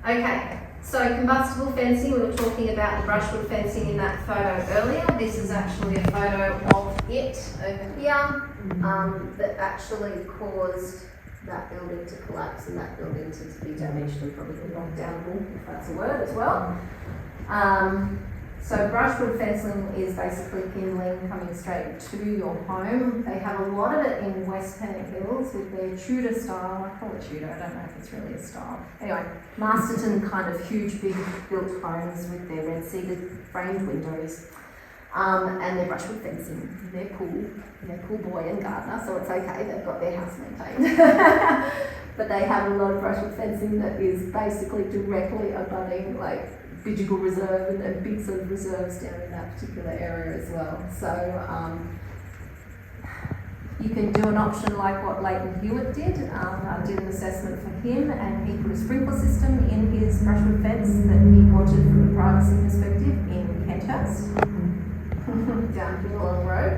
Okay, so combustible fencing, we were talking about the brushwood fencing in that photo earlier. This is actually a photo of it over here that actually caused that building to collapse and that building to be damaged and probably knocked down, if that's a word as well. So brushwood fencing is basically kindling coming straight to your home. They have a lot of it in West Pennant Hills with their Tudor style. I call it Tudor, I don't know if it's really a style. Anyway, Masterton kind of huge big built homes with their red cedar framed windows. And their brushwood fencing, their pool boy and gardener, so it's okay, they've got their house maintained. But they have a lot of brushwood fencing that is basically directly abutting like Bidjigal Reserve and big sort of reserves down in that particular area as well. So you can do an option like what Leighton Hewitt did. I did an assessment for him and he put a sprinkler system in his brushwood fence that he wanted from a privacy perspective in Kenthurst, down Billong Road.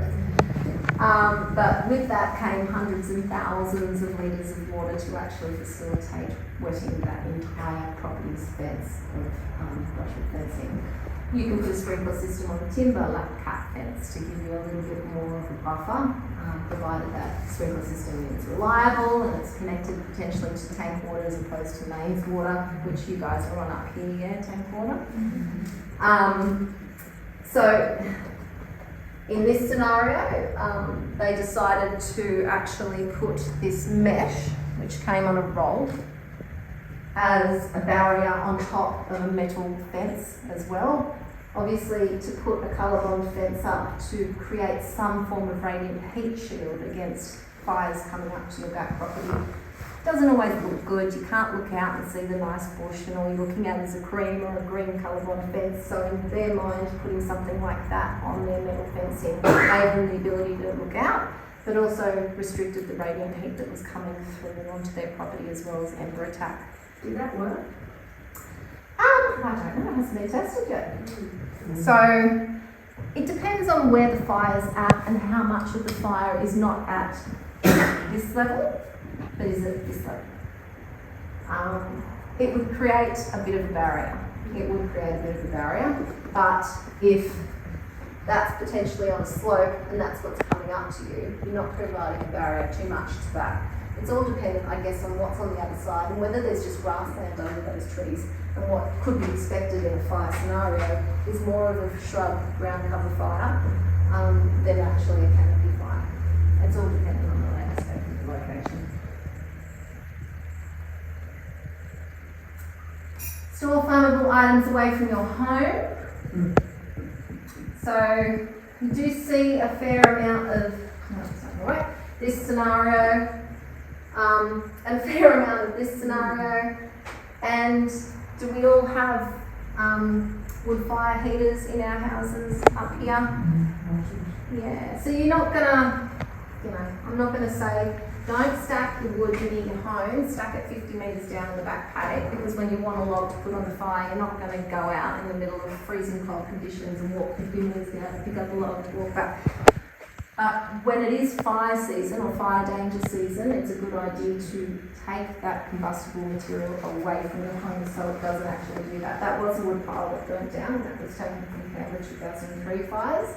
But with that came hundreds and thousands of litres of water to actually facilitate wetting that entire property's fence of brushwood fencing. You can put a sprinkler system on the timber like a cat fence to give you a little bit more of a buffer, provided that sprinkler system is reliable and it's connected potentially to tank water as opposed to mains water, which you guys are on up here, yeah, tank water. So in this scenario, they decided to actually put this mesh, which came on a roll, as a barrier on top of a metal fence as well. Obviously, to put a colour-bond fence up to create some form of radiant heat shield against fires coming up to your back property doesn't always look good. You can't look out and see the nice bush and all you're looking at is a cream or a green colour-bond fence. So in their mind, putting something like that on their metal fencing gave them the ability to look out, but also restricted the radiant heat that was coming through onto their property as well as ember attack. Did that work? I don't know, it hasn't been tested yet. So it depends on where the fire's at and how much of the fire is not at this level, but is at this level. It would create a bit of a barrier. But if that's potentially on a slope and that's what's coming up to you, you're not providing a barrier too much to that. It's all dependent, I guess, on what's on the other side and whether there's just grassland under those trees. And what could be expected in a fire scenario is more of a shrub ground cover fire than actually a canopy fire. It's all dependent on the landscape and the location. Store flammable items away from your home. So you do see a fair amount of, this scenario, and a fair amount of this scenario. And do we all have wood fire heaters in our houses up here? Yeah, so you're not gonna, I'm not gonna say don't stack your wood near your home, stack it 50 metres down in the back paddock, because when you want a log to put on the fire, you're not going to go out in the middle of freezing cold conditions and walk 50 metres down to pick up a log to walk back. When it is fire season or fire danger season, it's a good idea to take that combustible material away from your home so it doesn't actually do that. That was a wood pile that burnt down, and that was taken from Canberra 2003 fires.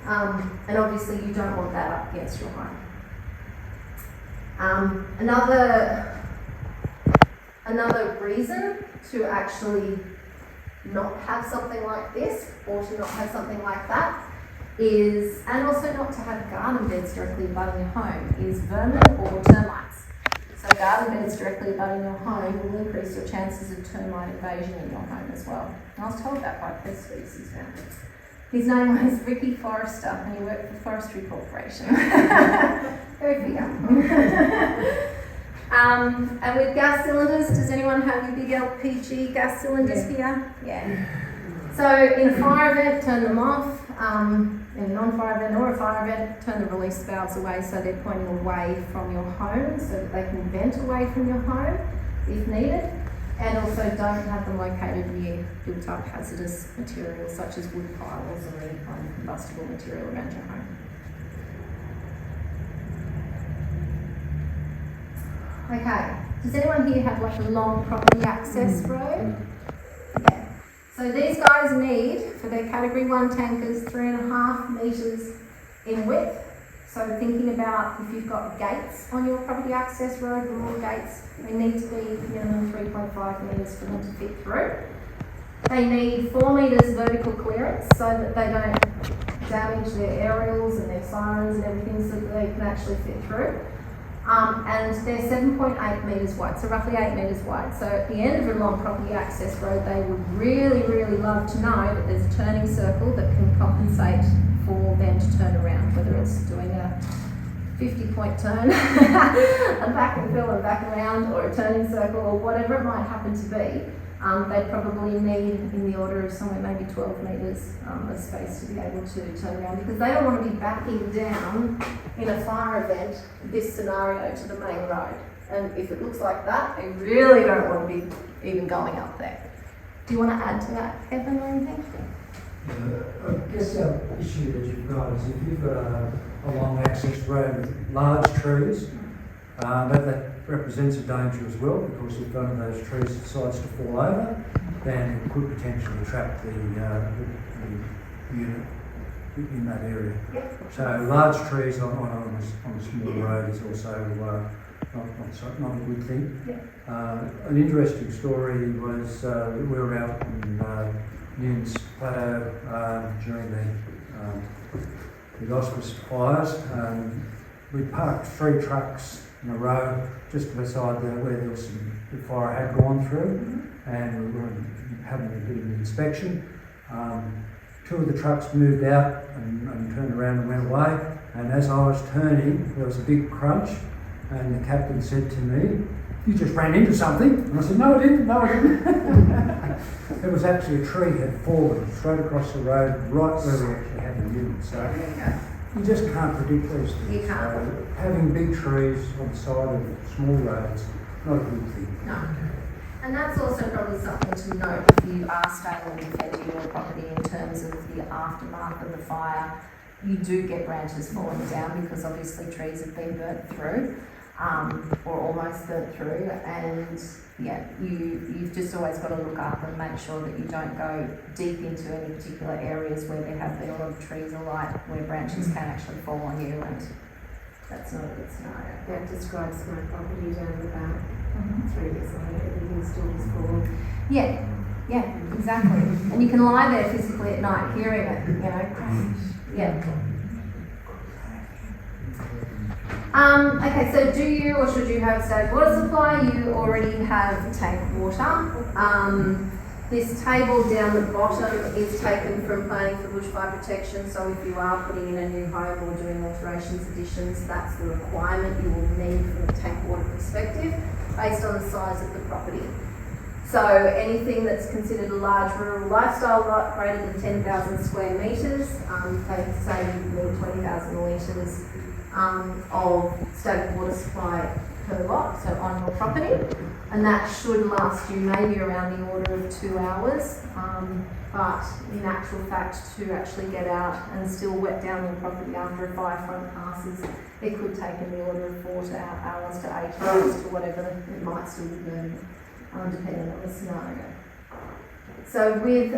And obviously you don't want that up against your home. Another reason to actually not have something like this or to not have something like that is, and also not to have garden beds directly abutting your home, is vermin or termites. So garden beds directly abutting your home will increase your chances of termite invasion in your home as well. And I was told that by Pest Species Founder. His name was Ricky Forrester and he worked for Forestry Corporation. Very big. And with gas cylinders, does anyone have your big LPG gas cylinders here? Yeah. So in a fire event, turn them off. In a non-fire event or a fire event, turn the release valves away so they're pointing away from your home so that they can vent away from your home if needed. And also don't have them located near built-up hazardous materials such as wood piles or any kind of combustible material around your home. Okay, does anyone here have like a long property access road? Yeah. So these guys need, for their category 1 tankers, 3.5 metres in width. So thinking about if you've got gates on your property access road, rural gates, they need to be minimum 3.5 metres for them to fit through. They need 4 metres vertical clearance so that they don't damage their aerials and their sirens and everything, so that they can actually fit through. And they're 7.8 metres wide, so roughly 8 metres wide. So at the end of a long property access road, they would really, really love to know that there's a turning circle that can compensate for them to turn around, whether it's doing a 50-point turn, a back and fill and back around, or a turning circle, or whatever it might happen to be. They probably need in the order of somewhere maybe 12 metres of space to be able to turn around, because they don't want to be backing down in a fire event, this scenario, to the main road. And if it looks like that, they really don't want to be even going up there. Do you want to add to that, Kevin, or anything? I guess the issue that you've got is if you've got a long access road with large trees, that represents a danger as well, because if one of those trees decides to fall over, then it could potentially trap the unit in that area. Yep. So large trees on a small road is also not a good thing. Yep. An interesting story was we were out in Newton's Plateau during the Auspicious fires. We parked 3 trucks in a row just beside where there was the fire had gone through, and we were having a bit of an inspection. 2 of the trucks moved out and turned around and went away, and as I was turning, there was a big crunch, and the captain said to me, "You just ran into something." And I said, "No, I didn't. It was actually a tree had fallen straight across the road, right where we actually had the unit. So you just can't predict these things. You can't. So having big trees on the side of small roads, not a good thing. No. And that's also probably something to note if you are staying and defending your property in terms of the aftermath of the fire. You do get branches falling down because obviously trees have been burnt through, or almost burnt through, and yeah, you've just always got to look up and make sure that you don't go deep into any particular areas where there have been a lot of trees alight, where branches can actually fall on you, and that's not a good scenario. That describes my property down the back. 3 years later, everything still was full. Yeah, exactly. And you can lie there physically at night hearing it, crash. Yeah. Okay, so do you or should you have static water supply? You already have tank water. This table down the bottom is taken from planning for bushfire protection, so if you are putting in a new home or doing alterations, additions, that's the requirement you will need from a tank water perspective, based on the size of the property. So anything that's considered a large rural lifestyle lot greater than 10,000 square metres, they say you need 20,000 litres of static water supply per lot, so on your property, and that should last you maybe around the order of 2 hours, but in actual fact to actually get out and still wet down your property after a fire front passes, it could take in the order of 4 hours to 8 hours to whatever it might still be burning, depending on the scenario. So with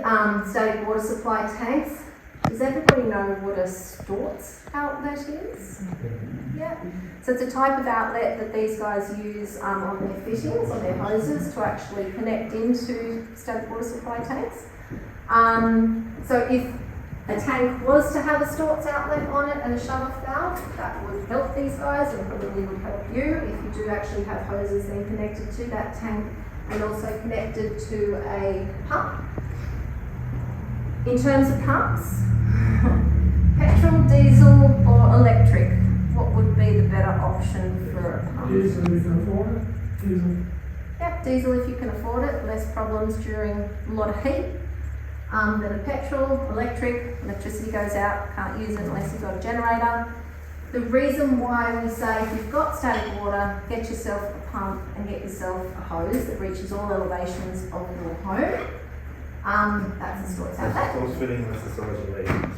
static water supply tanks, does everybody know what a Stort's outlet is? Yeah. So it's a type of outlet that these guys use on their fittings, on their hoses, to actually connect into static water supply tanks. So if a tank was to have a Stort's outlet on it and a shut-off valve, that would help these guys and probably would help you if you do actually have hoses then connected to that tank and also connected to a pump. In terms of pumps, petrol, diesel or electric, what would be the better option for a pump? Diesel if you can afford it. Diesel. Yep, diesel if you can afford it, less problems during a lot of heat. Then a petrol, electricity goes out, can't use it unless you've got a generator. The reason why we say if you've got static water, get yourself a pump and get yourself a hose that reaches all elevations of your home. That's a Stort's outlet. Close fitting with the storage relations.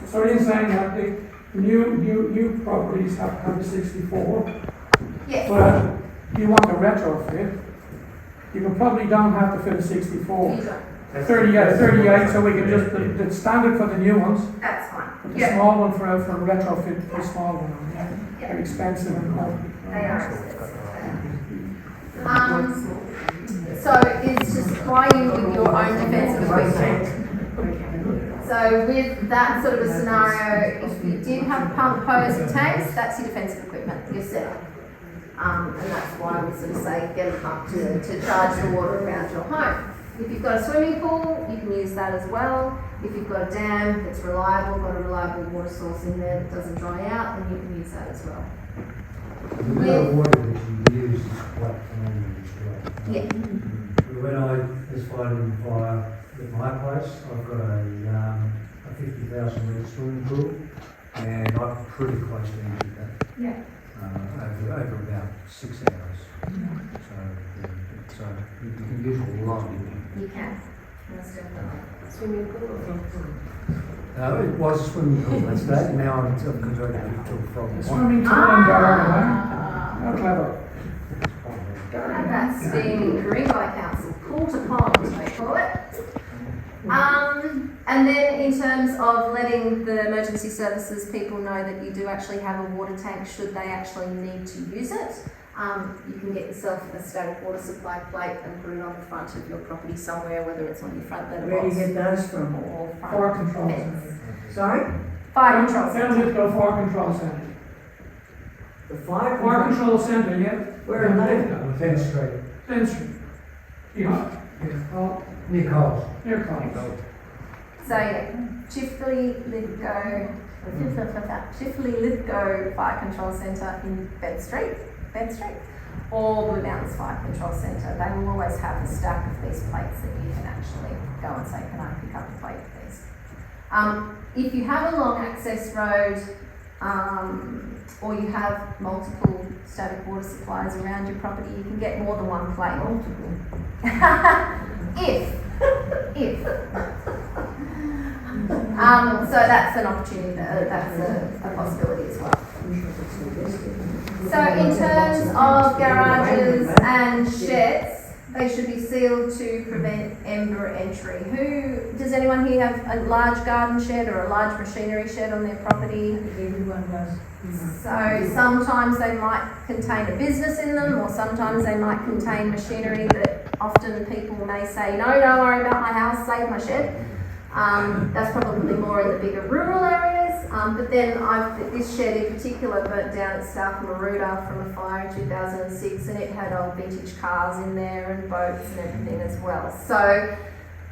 So you're saying that the new properties have to have a 64, Yes. but you want a retrofit, you can probably don't have to fit a 64. You don't. 38, so we can just, the standard for the new ones, That's fine. but the Yeah, small one for retrofit, the small one, yeah. yeah, They're expensive and all. they are expensive. So it's to supply you with your own defensive equipment. So with that sort of a scenario, if you did have pump, hose and tanks, that's your defensive equipment, your setup. And that's why we sort of say get a pump to charge the water around your home. If you've got a swimming pool, you can use that as well. If you've got a dam that's reliable, got a reliable water source in there that doesn't dry out, then you can use that as well. The amount of water that you use is quite phenomenal. Yeah. When I was fighting fire at my place, I've got a 50,000 litre swimming pool, and I'm pretty close to empty that. Yeah. Over about 6 hours. So you can use a lot of water. You can. Most definitely. Swimming pool. It was a swimming pool, that's that. Now I'm converting it to a frog. Swimming pool in Dargan, huh? How clever. And that's being agreed by council. Pool to pond, they call it. And then in terms of letting the emergency services people know that you do actually have a water tank should they actually need to use it, you can get yourself a static water supply plate and put it on the front of your property somewhere, whether it's on your front Where do you letterbox get those from? or front Fire control fence. center. Sorry? Fire control Down centre. Lithgow Fire Control Center. The fire Fire control? Control Center, yeah? Where are they? 10th Street, Century. Yeah. Oh, near Coles. near Clarence. So yeah, Chifley Lithgow Fire Control Centre in Bed Street, or Blue Mountains Fire Control Centre. They will always have a stack of these plates that you can actually go and say, can I pick up a plate please? If you have a long access road, or you have multiple static water supplies around your property, you can get more than one plate. Multiple. if. So that's an opportunity, that's a possibility as well. So in terms of garages and sheds, they should be sealed to prevent ember entry. Does anyone here have a large garden shed or a large machinery shed on their property? Everyone does. So sometimes they might contain a business in them, or sometimes they might contain machinery that often people may say, no, don't worry about my house, save my shed. That's probably more in the bigger rural areas. But then this shed in particular burnt down at South Maroota from a fire in 2006, and it had old vintage cars in there and boats and everything as well. So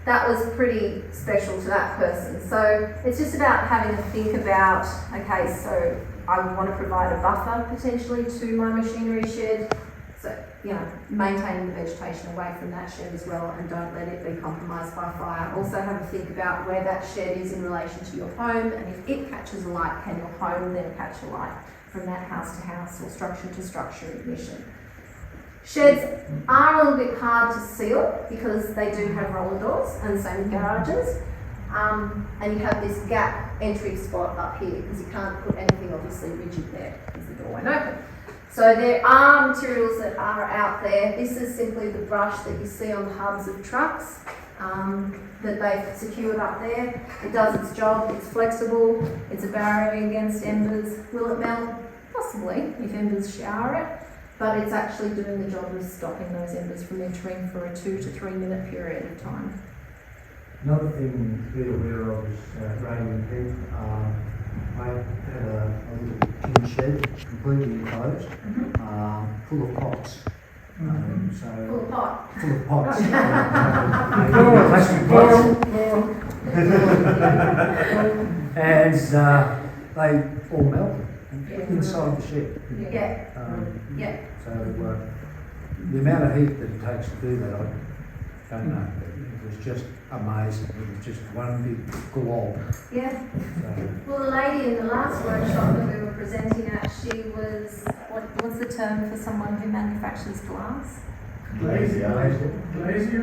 that was pretty special to that person. So it's just about having a think about, okay, so I would want to provide a buffer potentially to my machinery shed. So, maintaining the vegetation away from that shed as well, and don't let it be compromised by fire. Also have a think about where that shed is in relation to your home, and if it catches a light, can your home then catch a light from that house to house or structure to structure ignition. Sheds are a little bit hard to seal because they do have roller doors, and same with garages. And you have this gap entry spot up here because you can't put anything obviously rigid there because the door won't open. So there are materials that are out there. This is simply the brush that you see on the hubs of trucks that they've secured up there. It does its job, it's flexible, it's a barrier against embers. Will it melt? Possibly, if embers shower it, but it's actually doing the job of stopping those embers from entering for a 2 to 3 minute period of time. Another thing to be aware of is radiant heat. I had a little tin shed, completely enclosed, full of pots. Full of pot. Full of pots. Plastic pots. And they all melted inside the shed. Yeah. So the amount of heat that it takes to do that, I don't know. It was just amazing. It was just one big glob. Yeah. So, Well, the lady in the last workshop that we were presenting at, she was, what's the term for someone who manufactures glass? Glazier.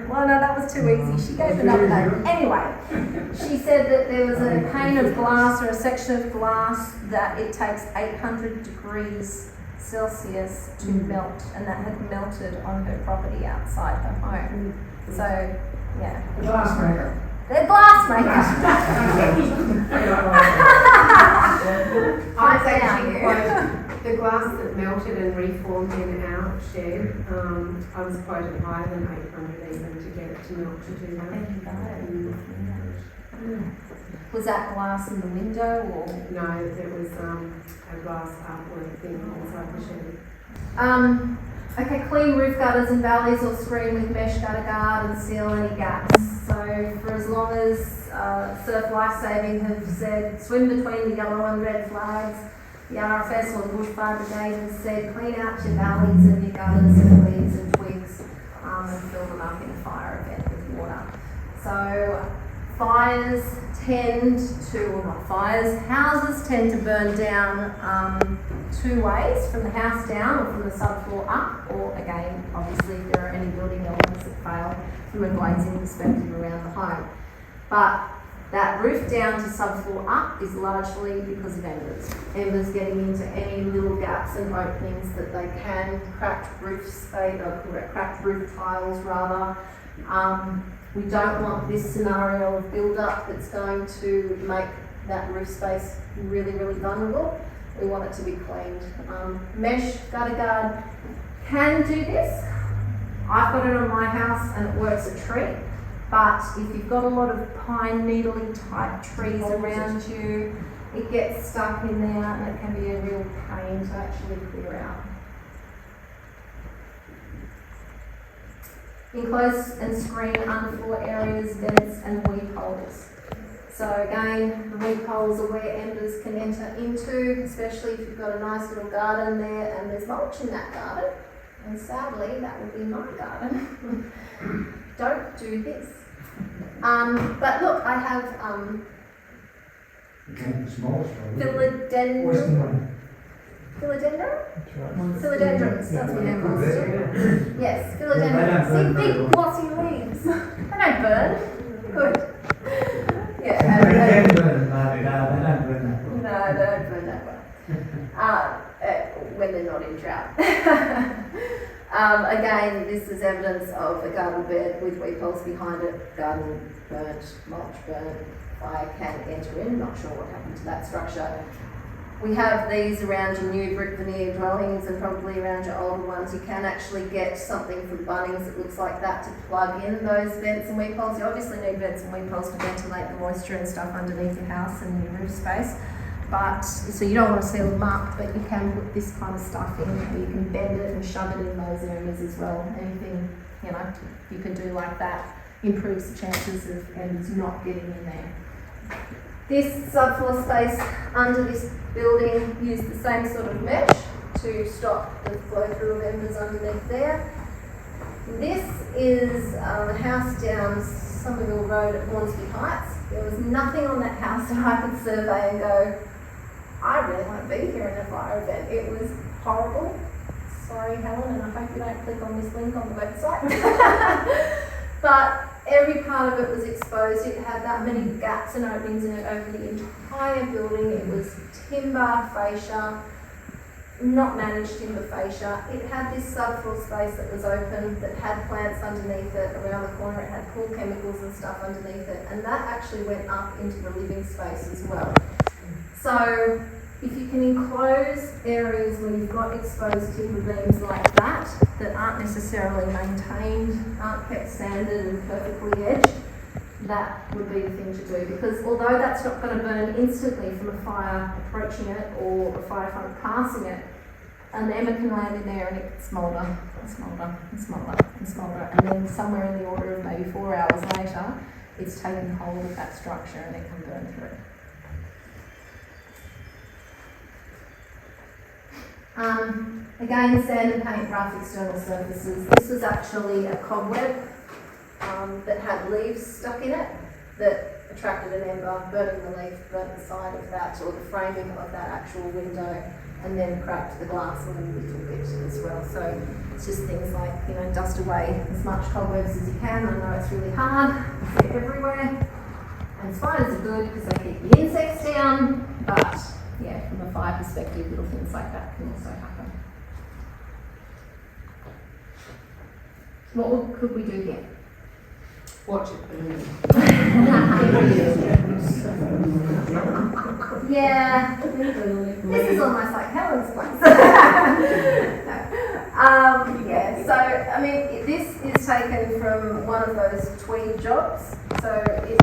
Well, no, that was too easy. She gave another name. Anyway, she said that there was a pane of glass or a section of glass that it takes 800 degrees Celsius to melt, and that had melted on her property outside her home. So, yeah. Glassmaker. They're glassmakers. I was actually quoted, the glass that melted and reformed in our shed, I was quoted higher than 800 even to get it to melt to do that. Was that glass in the window or? No, there was a glass artwork thing inside the shed. Okay, clean roof gutters and valleys or screen with mesh gutter guard and seal any gaps. So for as long as Surf Lifesaving have said swim between the yellow and red flags, the RFS or the Bushfire Brigade has said clean out your valleys and your gutters and weeds and twigs and fill them up in a fire event with water. So fires tend to, or not fires, houses tend to burn down two ways, from the house down or from the subfloor up, or again, obviously if there are any building elements that fail from a glazing perspective around the home. But that roof down to subfloor up is largely because of embers. Embers getting into any little gaps and openings that they can, cracked roof tiles rather. We don't want this scenario of build-up that's going to make that roof space really, really vulnerable. We want it to be cleaned. Mesh gutter guard can do this. I've got it on my house and it works a treat. But if you've got a lot of pine needling type trees around you, it gets stuck in there and it can be a real pain to actually clear out. Enclose and screen underfloor areas, vents and weep holes. So again, the weep holes are where embers can enter into, especially if you've got a nice little garden there and there's mulch in that garden. And sadly, that would be my garden. Don't do this. But look, I have philodendron. Philodendrons, that's what they're called. Yes, philodendrons. See, big glossy leaves. They don't burn. Good. Yeah. No, they don't burn that well. When they're not in drought. Again, this is evidence of a garden bed with weep holes behind it, garden burnt, mulch burnt, fire can enter in, not sure what happened to that structure. We have these around your new brick veneer dwellings and probably around your older ones. You can actually get something from Bunnings that looks like that to plug in those vents and weep holes. You obviously need vents and weep holes to ventilate the moisture and stuff underneath your house and your roof space. But, so you don't want to seal them up, but you can put this kind of stuff in, or you can bend it and shove it in those areas as well. Anything, you can do like that improves the chances of embers not getting in there. This subfloor space under this building used the same sort of mesh to stop the flow through of embers underneath there. This is a house down Somerville Road at Hornsby Heights. There was nothing on that house that I could survey and go, I really want to be here in a fire event. It was horrible. Sorry, Helen, and I hope you don't click on this link on the website. But every part of it was exposed. It had that many gaps and openings in it over the entire building. It was timber fascia, not managed timber fascia. It had this subfloor space that was open, that had plants underneath it. Around the corner it had pool chemicals and stuff underneath it, and that actually went up into the living space as well. So if you can enclose areas where you've got exposed timber beams like that aren't necessarily maintained, aren't kept sanded and perfectly edged, that would be the thing to do, because although that's not going to burn instantly from a fire approaching it or a firefront passing it, an ember can land in there and it can smoulder and smoulder and smoulder and smoulder, and then somewhere in the order of maybe 4 hours later, it's taken hold of that structure and it can burn through. Again, sand and paint rough external surfaces. This was actually a cobweb that had leaves stuck in it that attracted an ember, burning the leaf, burnt the side of that or the framing of that actual window, and then cracked the glass a little bit as well. So it's just things like, dust away as much cobwebs as you can. I know it's really hard, they're everywhere. And spiders are good because they keep the insects down, but yeah, from a fire perspective, little things like that can also happen. could we do here? Watch it burn. Yeah, this is almost like Helen's place. Yeah, so, I mean, this is taken from one of those tweed jobs. So it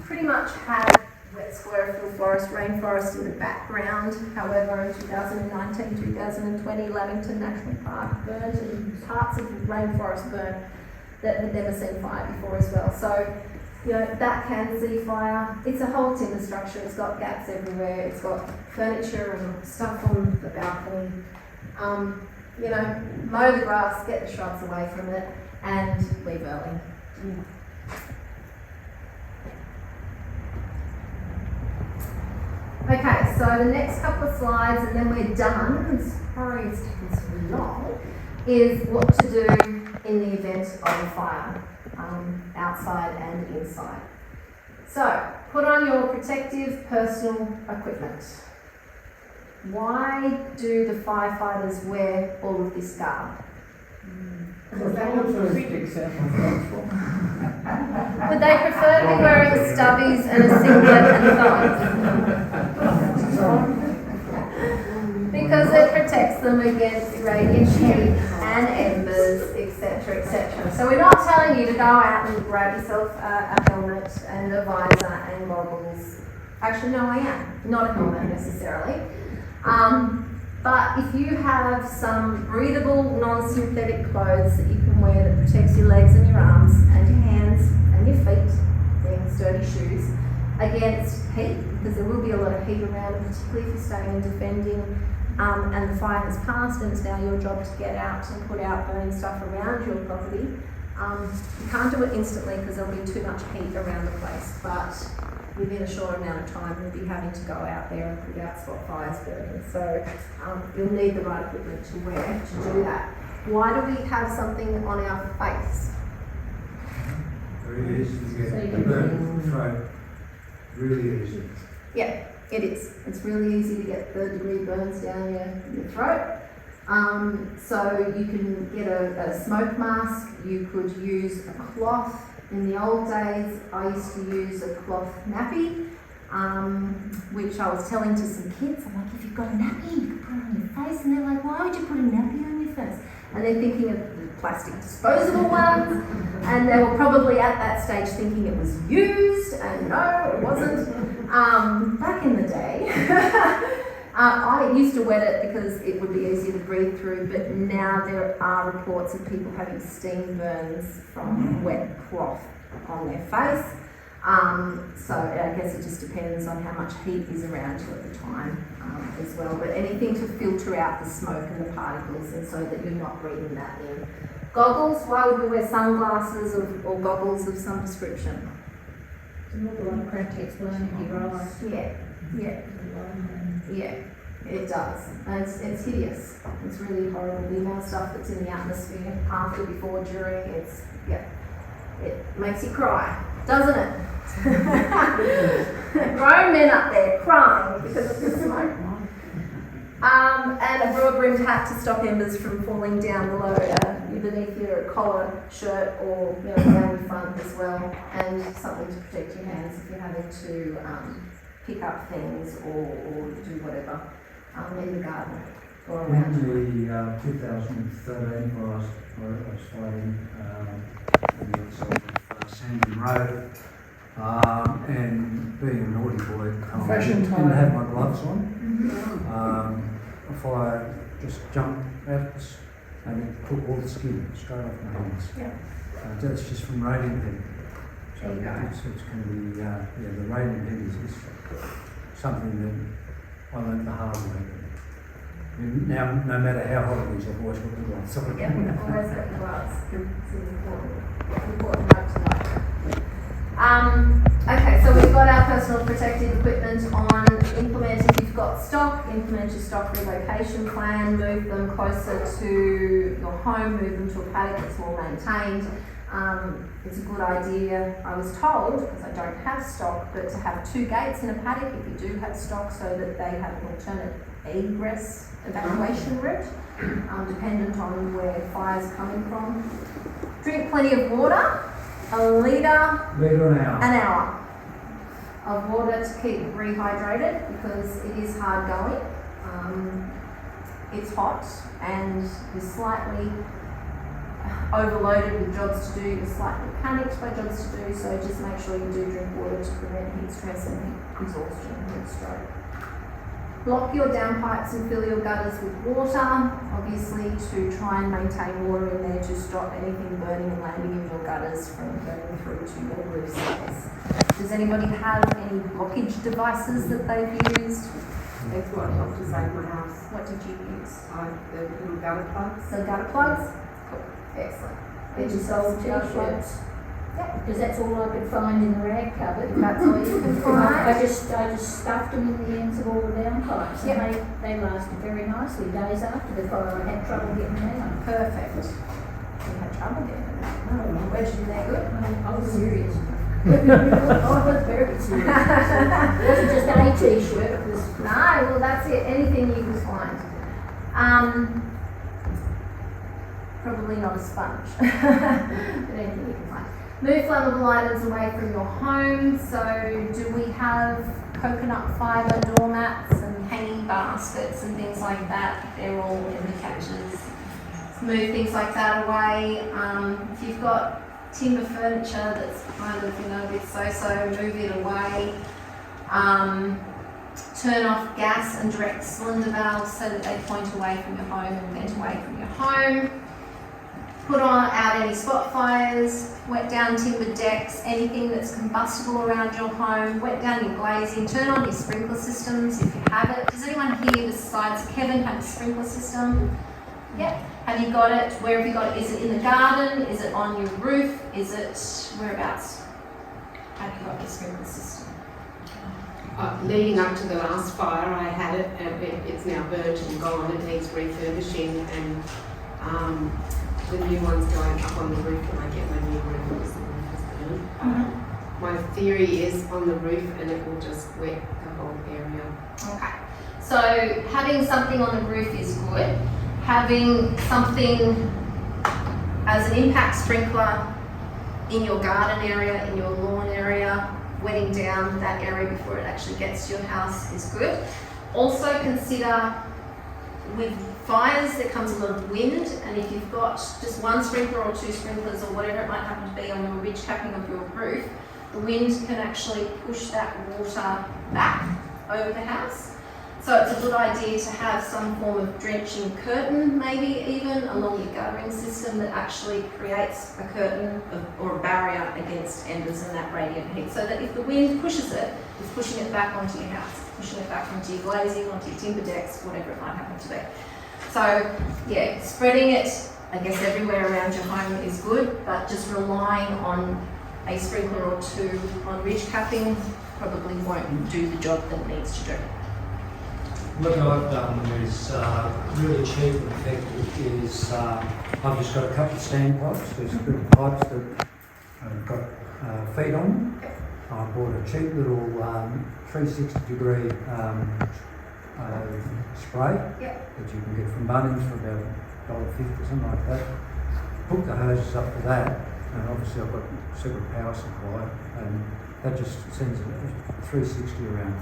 pretty much had wet sclerophyll forest, rainforest in the background. However, in 2019, 2020, Lavington National Park burned and parts of the rainforest burned that had never seen fire before as well. So, you know, that can see fire. It's a whole timber structure. It's got gaps everywhere. It's got furniture and stuff on the balcony. You know, mow the grass, get the shrubs away from it, and leave early. Okay, so the next couple of slides, and then we're done. Sorry it's taken so long. Is what to do in the event of a fire, outside and inside. So, put on your protective personal equipment. Why do the firefighters wear all of this garb? Because they want to critics out Would they prefer to be wearing stubbies and a singlet and thongs? Because it protects them against radiant heat and embers, etc., etc. So we're not telling you to go out and grab yourself a helmet and a visor and goggles. Actually, no, I am. Not a helmet necessarily. But if you have some breathable, non-synthetic clothes that you can wear that protects your legs and your arms and your hands and your feet, being sturdy shoes, against heat, because there will be a lot of heat around, particularly if you're staying and defending, and the fire has passed and it's now your job to get out and put out burning stuff around your property. You can't do it instantly because there'll be too much heat around the place, but within a short amount of time you'll be having to go out there and put out spot fires burning. So you'll need the right equipment to wear to do that. Why do we have something on our face? Very easy to get burnt from the throat. Really easy. Yeah, it is. It's really easy to get third-degree burns down your throat. So you can get a smoke mask. You could use a cloth. In the old days, I used to use a cloth nappy, which I was telling to some kids. I'm like, if you've got a nappy, you can put it on your face. And they're like, why would you put a nappy on your face? And they're thinking of the plastic disposable ones. And they were probably at that stage thinking it was used. And no, it wasn't. Back in the day, I used to wet it because it would be easier to breathe through, but now there are reports of people having steam burns from wet cloth on their face. So I guess it just depends on how much heat is around you at the time as well. But anything to filter out the smoke and the particles, and so that you're not breathing that in. Goggles, why would we wear sunglasses or goggles of some description? Yeah, it does. And it's hideous. It's really horrible. The amount of stuff that's in the atmosphere after, before, during, it makes you cry, doesn't it? Grown men up there crying because of the smoke. And a broad-brimmed hat to stop embers from falling down below beneath your collar, shirt, or down your front as well, and something to protect your hands if you're having to pick up things or do whatever in the garden or around. In the 2013 when I was fighting on the outside of Sandon Road, and being a naughty boy, I didn't have my gloves on. A fire just jumped out and it took all the skin straight off my hands. Yeah. That's just from radiant heat. So There you go. it's going to be, the radiant heat is something that I learned the hard way. And now, no matter how hot it is, I've always got the gloves on. Yeah, always got your gloves. It's important note to know. Okay, so we've got our personal protective equipment on. Implement, if you've got stock, implement your stock relocation plan, move them closer to your home, move them to a paddock that's more maintained. It's a good idea, I was told, because I don't have stock, but to have 2 gates in a paddock if you do have stock, so that they have an alternate egress evacuation route, dependent on where fire's coming from. Drink plenty of water, a litre Litre an hour. an hour of water to keep rehydrated because it is hard going. It's hot and you're slightly overloaded with jobs to do, you're slightly panicked by jobs to do, so just make sure you do drink water to prevent heat stress and heat exhaustion and heat stroke. Block your downpipes and fill your gutters with water, obviously to try and maintain water in there to stop anything burning and landing in your gutters from going through to your roof space. Does anybody have any blockage devices that they've used? That's what helped to save my house. What did you use? The little gutter plugs. The gutter plugs? Cool. Excellent. Did you sold t-shirts? Yeah. Because that's all I could find in the rag cupboard. That's all you can find. I just stuffed them in the ends of all the downpipes, and they lasted very nicely. Days after the fire, I had trouble getting them out. Perfect. You had trouble getting them. Oh, where'd you do that good? I was serious. I was very serious. It wasn't just a t-shirt, it was... No, well that's it. Anything you can find. Probably not a sponge, but anything you can find. Move flammable items away from your home. So do we have coconut fibre doormats and hanging baskets and things like that? They're all in the catches. Move things like that away. If you've got timber furniture that's kind of, a bit so-so, move it away. Turn off gas and direct cylinder valves so that they point away from your home and vent away from your home. Put out any spot fires, wet down timber decks, anything that's combustible around your home, wet down your glazing, turn on your sprinkler systems if you have it. Does anyone here besides Kevin have a sprinkler system? Yep. Have you got it? Where have you got it? Is it in the garden? Is it on your roof? Is it whereabouts? Have you got your sprinkler system? Leading up to the last fire, I had it, and it's now burnt and gone. It needs refurbishing, and the new one's going up on the roof when I get my new roof because the roof is burned. My theory is on the roof, and it will just wet the whole area. Okay. So having something on the roof is good. Having something as an impact sprinkler in your garden area, in your lawn area, wetting down that area before it actually gets to your house is good. Also consider with fires there comes a lot of wind, and if you've got just one sprinkler or two sprinklers or whatever it might happen to be on your ridge capping of your roof, the wind can actually push that water back over the house. So it's a good idea to have some form of drenching curtain, maybe even along your guttering system that actually creates a curtain or a barrier against embers and that radiant heat. So that if the wind pushes it, it's pushing it back onto your house, it's pushing it back onto your glazing, onto your timber decks, whatever it might happen to be. So yeah, spreading it, I guess, everywhere around your home is good, but just relying on a sprinkler or two on ridge capping probably won't do the job that it needs to do. What I've done is really cheap and effective is I've just got a couple of standpipes. There's good pipes that have got feet on them. I bought a cheap little 360-degree spray that you can get from Bunnings for about $1.50 or something like that. Hook the hoses up to that, and obviously I've got separate power supply, and that just sends a 360 around.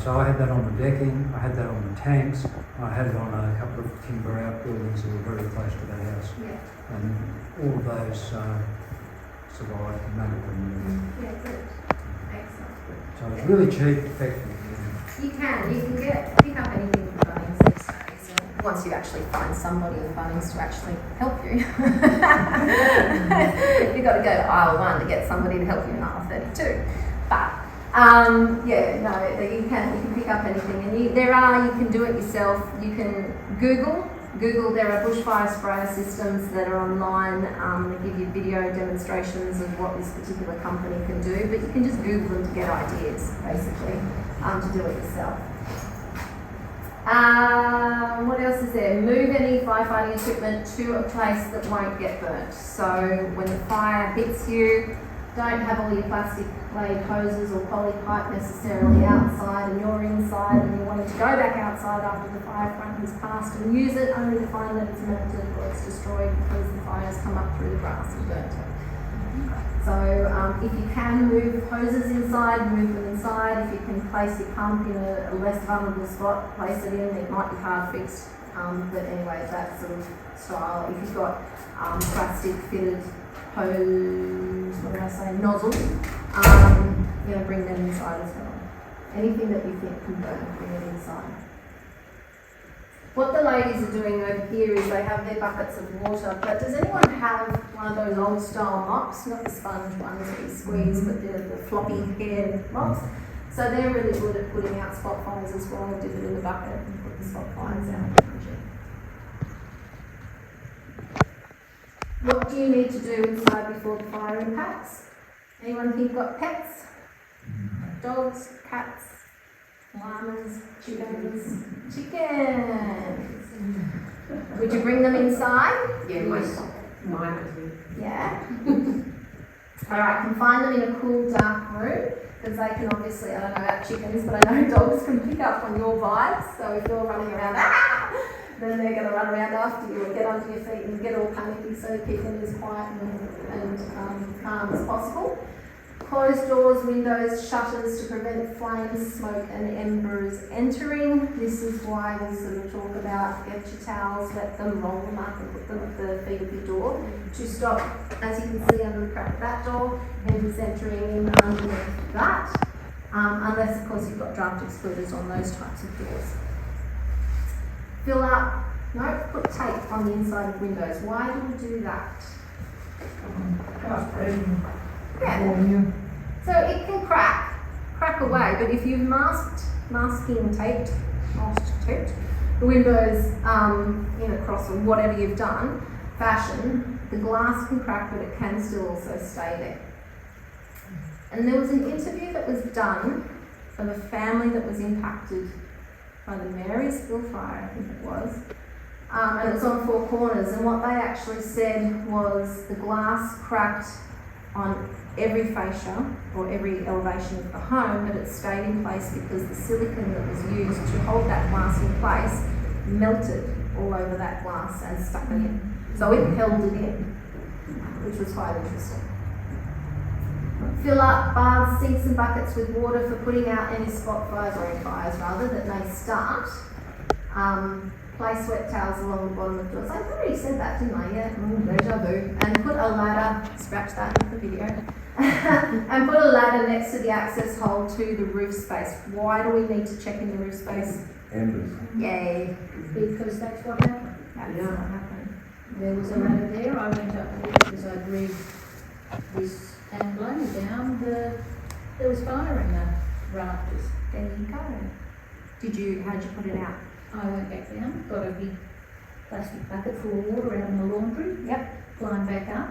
So I had that on the decking, I had that on the tanks, I had it on a couple of timber outbuildings that were very close to the house. And all of those survived and made it renewable. Yeah, good. Excellent. So it's really cheap, effective. You can pick up anything from Bunnings these days, and once you actually find somebody in Bunnings to actually help you. You've got to go to aisle 1 to get somebody to help you in aisle 32. But you can pick up anything, and you can do it yourself. You can Google, there are bushfire sprayer systems that are online that give you video demonstrations of what this particular company can do, but you can just Google them to get ideas, basically, to do it yourself. What else is there? Move any firefighting equipment to a place that won't get burnt. So when the fire hits you, don't have all your plastic laid hoses or poly pipe necessarily outside, and you're inside and you wanted to go back outside after the fire front has passed and use it, only to find that it's melted or it's destroyed because the fire's come up through the grass and burnt it. So if you can move hoses inside, move them inside. If you can place your pump in a less vulnerable spot, place it in. It might be hard fixed, but anyway, that sort of style. If you've got plastic fitted hose, nozzles, bring them inside as well. Anything that you think can burn, bring it inside. What the ladies are doing over here is they have their buckets of water, but does anyone have one of those old style mops? Not the sponge ones that you squeeze, but the floppy hair mops. So they're really good at putting out spot fires as well. Dip it in the bucket and put the spot fires out. What do you need to do inside before the fire impacts? Anyone here got pets? Dogs, cats, llamas, chickens? Would you bring them inside? Yeah, mine I do. Yeah. Alright, confine them in a cool, dark room, because they can obviously, I don't know about chickens, but I know dogs can pick up on your vibes. So if you're running around, then they're going to run around after you and get under your feet and get all panicky, so keep them as quiet and calm as possible. Close doors, windows, shutters to prevent flames, smoke and embers entering. This is why we sort of talk about get your towels, let them roll them up and put them at the feet of your door to stop, as you can see under the crack of that door, embers entering in underneath that. Unless of course you've got draft excluders on those types of doors. Fill up, no, put tape on the inside of windows. Why do we do that? Yeah. So it can crack away, but if you've masking taped the windows in a cross or whatever you've done, fashion, the glass can crack, but it can still also stay there. And there was an interview that was done of a family that was impacted by the Marysville fire, I think it was. And it was on Four Corners, and what they actually said was the glass cracked on every fascia or every elevation of the home, but it stayed in place because the silicone that was used to hold that glass in place melted all over that glass and stuck it in. So it held it in, which was quite interesting. Fill up baths, sinks and buckets with water for putting out any spot fires or any fires rather that may start. Place wet towels along the bottom of doors. I already said that, didn't I? Yeah, deja vu. And put a ladder, scratch that in the video, and put a ladder next to the access hole to the roof space. Why do we need to check in the roof space? Embers. Yay. Because that's what happened. That's what happened. There was a ladder there, I went up there because I'd read this and blown down, there was fire in the rafters. There you go. How'd you put it out? I went back down, got a big plastic bucket full of water out in the laundry. Yep. Climbed back up,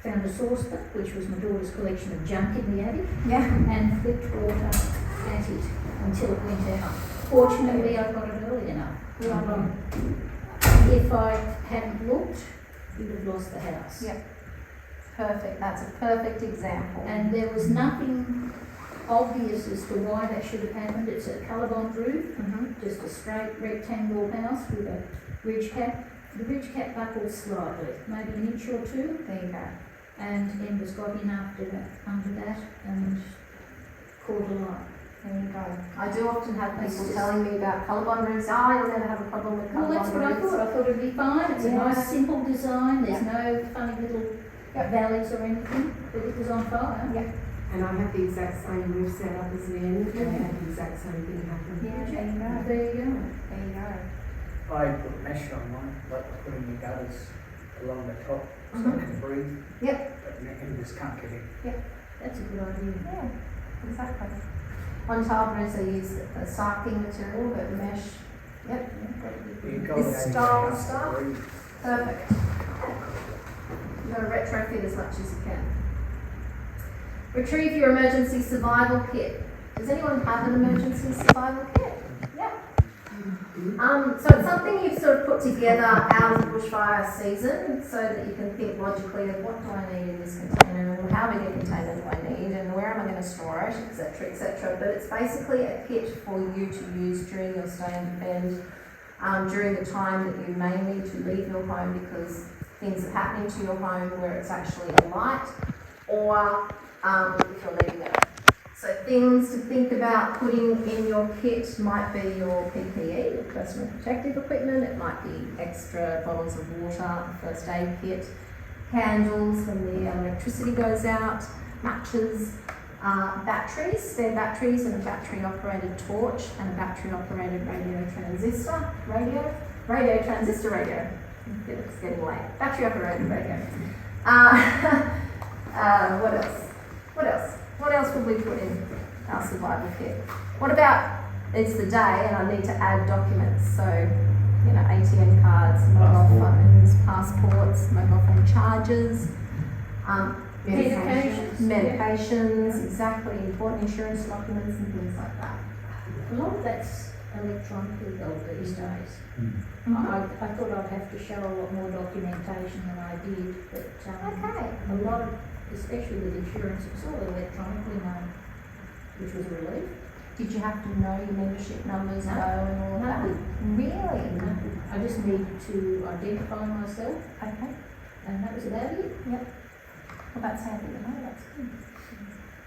found a saucepan, which was my daughter's collection of junk in the attic, Yeah. and flipped water at it until it went out. Fortunately, I got it early enough. If I hadn't looked, we would have lost the house. Yep. Perfect. That's a perfect example. And there was nothing obvious as to why that should have happened. It's a colour-bond roof, just a straight rectangle house with a ridge cap. The ridge cap buckled slightly, maybe an inch or two. There you go. And embers got in under that and caught alight. There you go. I do often have people telling me about colour-bond roofs. You'll never have a problem with Well, colour-bond that's what I roofs. thought. I thought it'd be fine. It's a Yeah. nice, simple design. There's no funny little valleys or anything, but it was on fire. Yeah. And I had the exact same roof set up as Lynn, and had the exact same thing happen. Yeah, there you go. There you go. There you go. I put mesh on one, like putting the gutters along the top so it can breathe. Yep. But the embers can't get in. That's a good idea. Yeah, exactly. On tile roofs they use a sarking material, but mesh. Yep. You go This down, style you have to stuff? breathe. Perfect. You've got to retrofit as much as you can. Retrieve your emergency survival kit. Does anyone have an emergency survival kit? Yeah. So it's something you've sort of put together out of the bushfire season so that you can think logically of what do I need in this container and how big a container do I need and where am I going to store it, etc., etc. But it's basically a kit for you to use during your stay and defend, during the time that you may need to leave your home because things are happening to your home where it's actually a light, or if you're leaving it. So things to think about putting in your kit might be your PPE, your personal protective equipment. It might be extra bottles of water, first aid kit, candles when the electricity goes out, matches, batteries, spare batteries and a battery operated torch and a battery operated radio. It's getting late. Battery operated radio. What else would we put in our survival kit? What about it's the day and I need to add documents? So, ATM cards, mobile phones, passports, mobile phone chargers, medications, exactly, important insurance documents and things like that. A lot of that's electronically held these days. I thought I'd have to show a lot more documentation than I did, but a lot of, especially with insurance, it's all electronically known, which was a relief. Did you have to know your membership numbers No. and all of that? Really? No, I just needed to identify myself, Okay. and that was about it. Well, that's handy to know. That's good.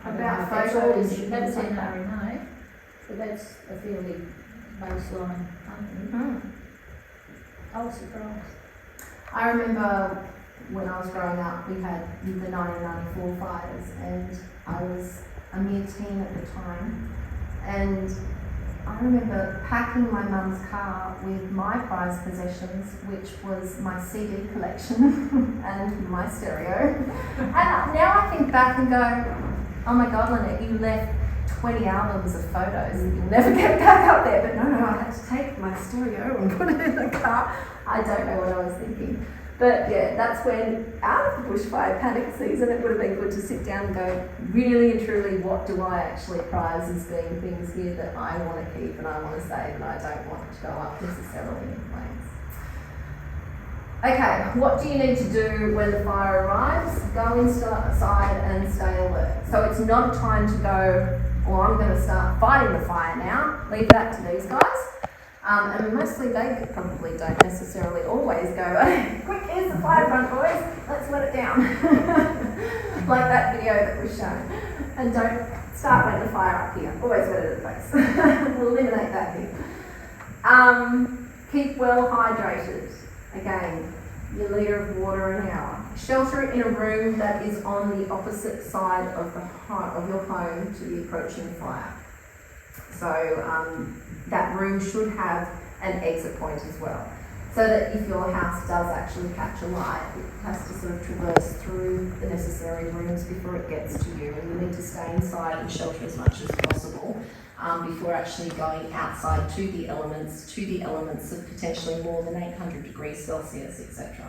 I don't About know if that's photos always- and that's things like that. NRNA, but that's a fairly baseline company. I was surprised. I remember when I was growing up, we had the 1994 fires, and I was a mere teen at the time. And I remember packing my mum's car with my prized possessions, which was my CD collection and my stereo. And now I think back and go, oh my God, Lynette, you left 20 albums of photos and you'll never get back up there. But no, I had to take my stereo and put it in the car. I don't know what I was thinking. But yeah, that's when, out of the bushfire panic season, it would have been good to sit down and go, really and truly, what do I actually prize as being things here that I want to keep and I want to save and I don't want to go up necessarily in flames. Okay, what do you need to do when the fire arrives? Go inside and stay alert. So it's not a time to go, I'm going to start fighting the fire now. Leave that to these guys. And mostly they probably don't necessarily always go, quick, here's the fire front, boys, let's let it down. Like that video that was shown. And don't start letting the fire up here, always wet at the face. We'll eliminate that here. Keep well hydrated. Again, your litre of water an hour. Shelter in a room that is on the opposite side of your home to the approaching fire. So that room should have an exit point as well, so that if your house does actually catch a light, it has to sort of traverse through the necessary rooms before it gets to you, and you need to stay inside and shelter as much as possible before actually going outside to the elements of potentially more than 800 degrees Celsius, etc.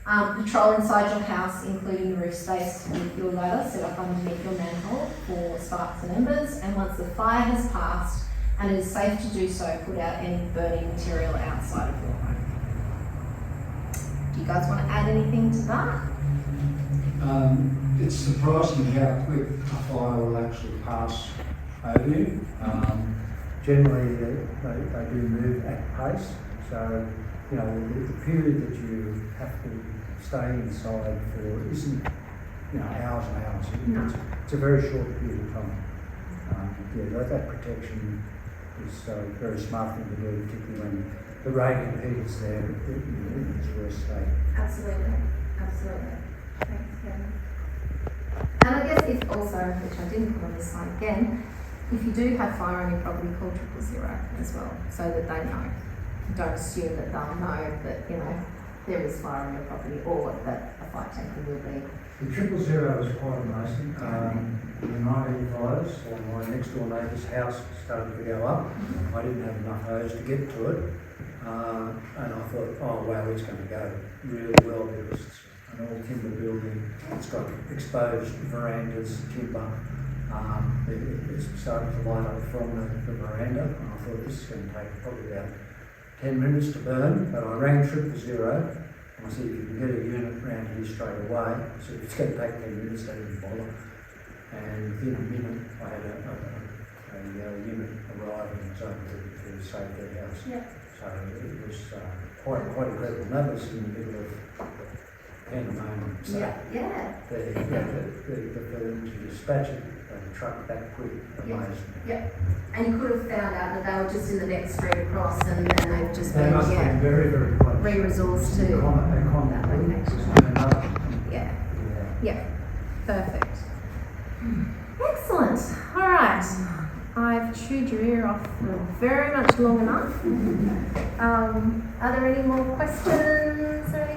Patrol inside your house, including the roof space with your ladder set up underneath your manhole for sparks and embers, and once the fire has passed and it is safe to do so, put out any burning material outside of your home. Do you guys want to add anything to that? It's surprising how quick a fire will actually pass over you. Generally, they do move at pace, so the period that you have to stay inside for isn't hours and hours. No. It's a very short period of time. That protection is a very smart thing to do, particularly when the radiant heat is there in its worst state. Absolutely. Thanks, Kevin. And I guess if also, which I didn't put on this slide again, if you do have fire on your property, call 000 as well, so that they know. Don't assume that they'll know that there is fire on your property or that a fire tanker will be. The 000 was quite amazing. The 1985s, my next door neighbour's house started to go up. I didn't have enough hose to get to it, and I thought, oh wow, it's going to go really well because it's an all timber building. It's got exposed verandas, timber, It's starting to light up from the veranda, and I thought this is going to take probably about 10 minutes to burn, but I rang 000. I said, if you can get a unit round here straight away, I said, it's going to take 10 minutes, they didn't bother. And within a minute, I had a unit arrive and was able to save their house. Yeah. So it was quite incredible. And that was in the middle of pandemonium. So Yeah. for them to dispatch it, the truck that quick, amazing. Yeah. And you could have found out that they were just in the next street across and they've just They been, must have been very, very close. re-resourced to that location. Yeah. Yeah. Perfect. Excellent. All right. I've chewed your ear off for very much long enough. Are there any more questions or